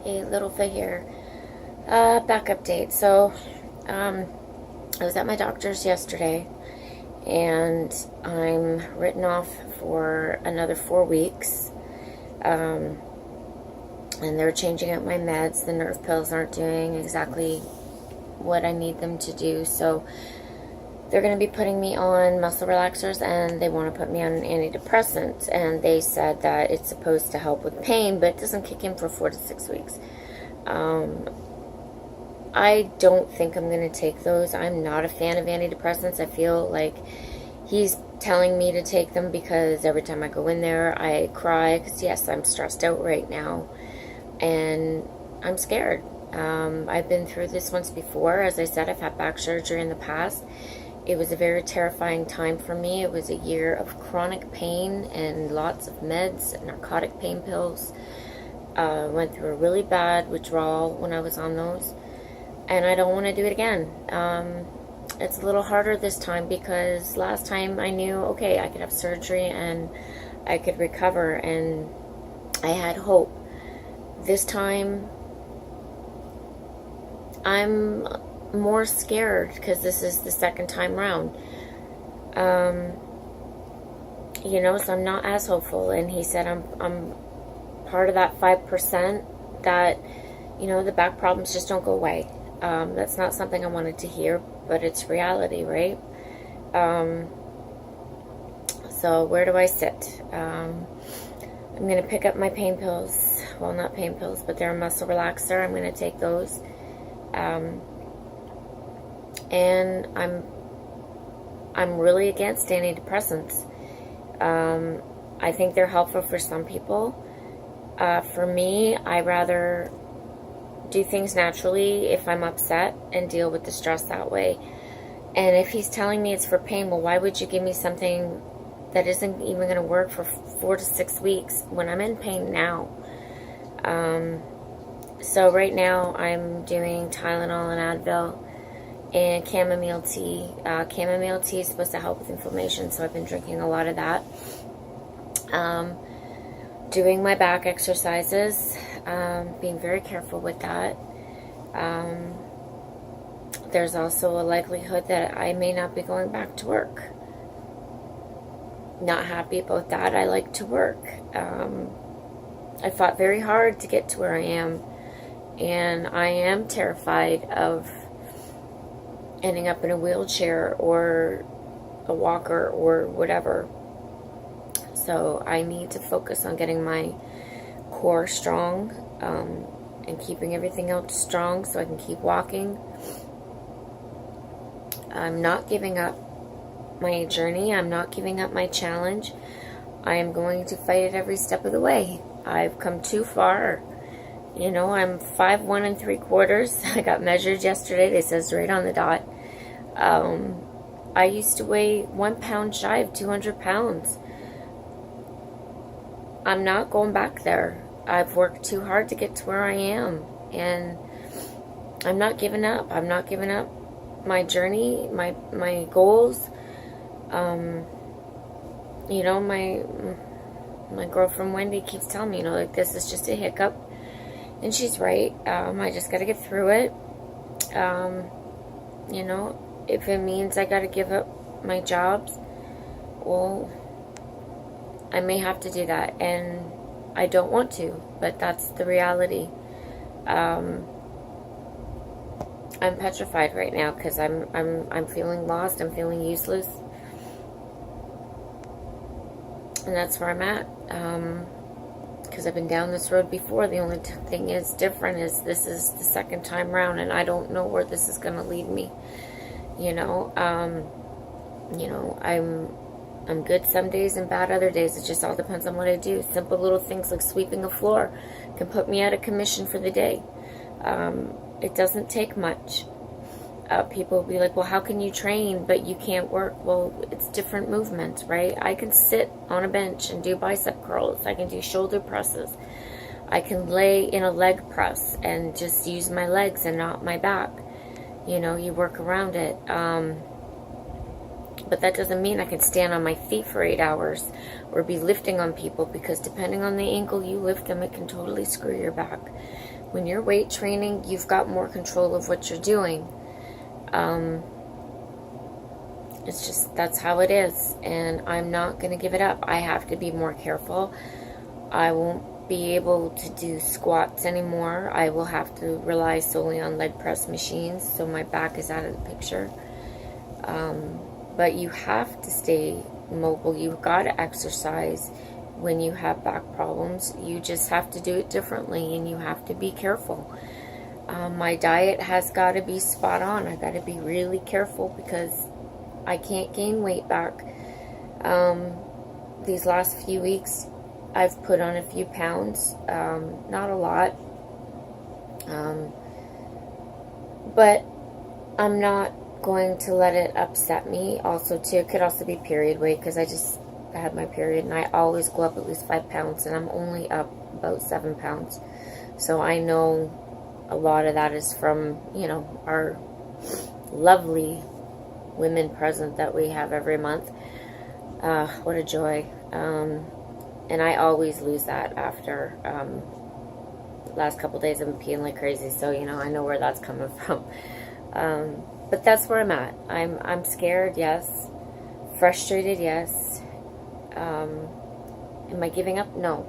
a little bit here. Back update. So, I was at my doctor's yesterday, and I'm written off for another 4 weeks. And they're changing up my meds. The nerve pills aren't doing exactly what I need them to do. So they're going to be putting me on muscle relaxers, and they want to put me on an antidepressant. And they said that it's supposed to help with pain, but it doesn't kick in for 4 to 6 weeks. I don't think I'm going to take those. I'm not a fan of antidepressants. I feel like he's telling me to take them because every time I go in there, I cry. Because, yes, I'm stressed out right now. And I'm scared. I've been through this once before. As I said, I've had back surgery in the past. It was a very terrifying time for me. It was a year of chronic pain and lots of meds, narcotic pain pills. Went through a really bad withdrawal when I was on those. And I don't want to do it again. It's a little harder this time because last time I knew, okay, I could have surgery and I could recover, and I had hope. This time, I'm more scared because this is the second time round. So I'm not as hopeful. And he said I'm part of that 5% that, the back problems just don't go away. That's not something I wanted to hear, but it's reality, right? So where do I sit? I'm going to pick up my pain pills. Well, not pain pills, but they're a muscle relaxer. I'm going to take those. And I'm really against antidepressants. I think they're helpful for some people. For me, I rather do things naturally if I'm upset and deal with the stress that way. And if he's telling me it's for pain, well, why would you give me something that isn't even going to work for 4 to 6 weeks when I'm in pain now? So right now I'm doing Tylenol and Advil and chamomile tea. Chamomile tea is supposed to help with inflammation, so I've been drinking a lot of that. Doing my back exercises, being very careful with that. There's also a likelihood that I may not be going back to work. Not happy about that. I like to work. I fought very hard to get to where I am, and I am terrified of ending up in a wheelchair or a walker or whatever. So I need to focus on getting my core strong, and keeping everything else strong so I can keep walking. I'm not giving up my journey. I'm not giving up my challenge. I am going to fight it every step of the way. I've come too far. I'm 5'1 3/4. I got measured yesterday. They says right on the dot. I used to weigh 1 pound shy of 200 pounds. I'm not going back there. I've worked too hard to get to where I am, and I'm not giving up. I'm not giving up my journey, my goals. My girlfriend Wendy keeps telling me, this is just a hiccup, and she's right. I just got to get through it. If it means I got to give up my jobs, well, I may have to do that, and I don't want to, but that's the reality. I'm petrified right now because I'm feeling lost. I'm feeling useless, and that's where I'm at. Because I've been down this road before. The only thing is different is this is the second time round, and I don't know where this is going to lead me. I'm good some days and bad other days. It just all depends on what I do. Simple little things like sweeping a floor can put me out of commission for the day. It doesn't take much. People will be like, well, how can you train but you can't work? Well, it's different movements, right? I can sit on a bench and do bicep curls. I can do shoulder presses. I can lay in a leg press and just use my legs and not my back. You work around it. But that doesn't mean I can stand on my feet for 8 hours or be lifting on people, because depending on the angle you lift them, it can totally screw your back. When you're weight training, you've got more control of what you're doing. It's just, that's how it is. And I'm not going to give it up. I have to be more careful. I won't be able to do squats anymore. I will have to rely solely on leg press machines, so my back is out of the picture. But you have to stay mobile. You've got to exercise when you have back problems. You just have to do it differently, and you have to be careful. My diet has got to be spot on. I got to be really careful because I can't gain weight back. These last few weeks, I've put on a few pounds. Not a lot. But I'm not going to let it upset me. Also, too, it could also be period weight, because I just had my period, and I always go up at least 5 pounds, and I'm only up about 7 pounds. So I know a lot of that is from, you know, our lovely women present that we have every month. What a joy. And I always lose that after last couple days I've been peeing like crazy, so you know, I know where that's coming from. But that's where I'm at. I'm scared, yes. Frustrated, yes. Am I giving up? No.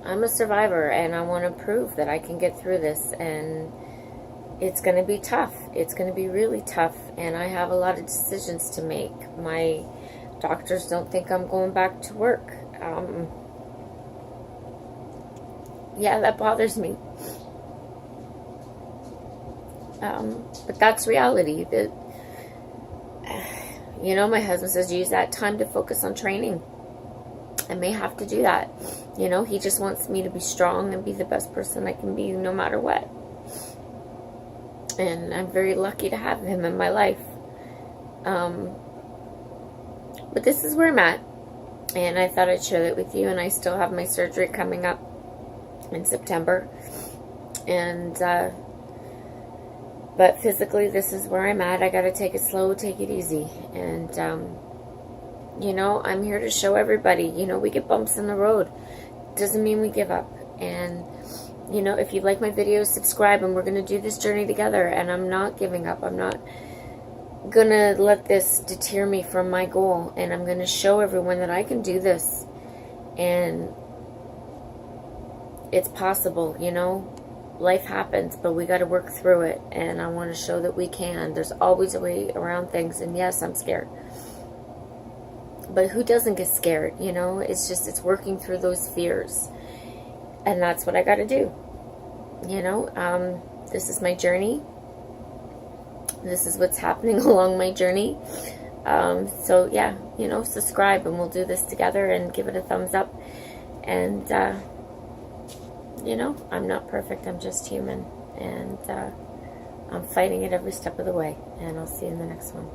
I'm a survivor, and I want to prove that I can get through this, and it's going to be tough. It's going to be really tough, and I have a lot of decisions to make. My doctors don't think I'm going back to work. Yeah, that bothers me. But that's reality. That, you know, my husband says use that time to focus on training. I may have to do that. You know, he just wants me to be strong and be the best person I can be no matter what. And I'm very lucky to have him in my life. But this is where I'm at. And I thought I'd share that with you. And I still have my surgery coming up in September. And, but physically, this is where I'm at. I got to take it slow, take it easy. And, you know, I'm here to show everybody, you know, we get bumps in the road. Doesn't mean we give up. And, you know, if you like my videos, subscribe, and we're going to do this journey together. And I'm not giving up. I'm not going to let this deter me from my goal. And I'm going to show everyone that I can do this. And it's possible, you know. Life happens, but we got to work through it. And I want to show that we can. There's always a way around things. And yes, I'm scared. But who doesn't get scared, you know? It's just, it's working through those fears. And that's what I got to do. You know, this is my journey. This is what's happening along my journey. So, yeah, you know, subscribe, and we'll do this together, and give it a thumbs up. And, you know, I'm not perfect. I'm just human. And I'm fighting it every step of the way. And I'll see you in the next one.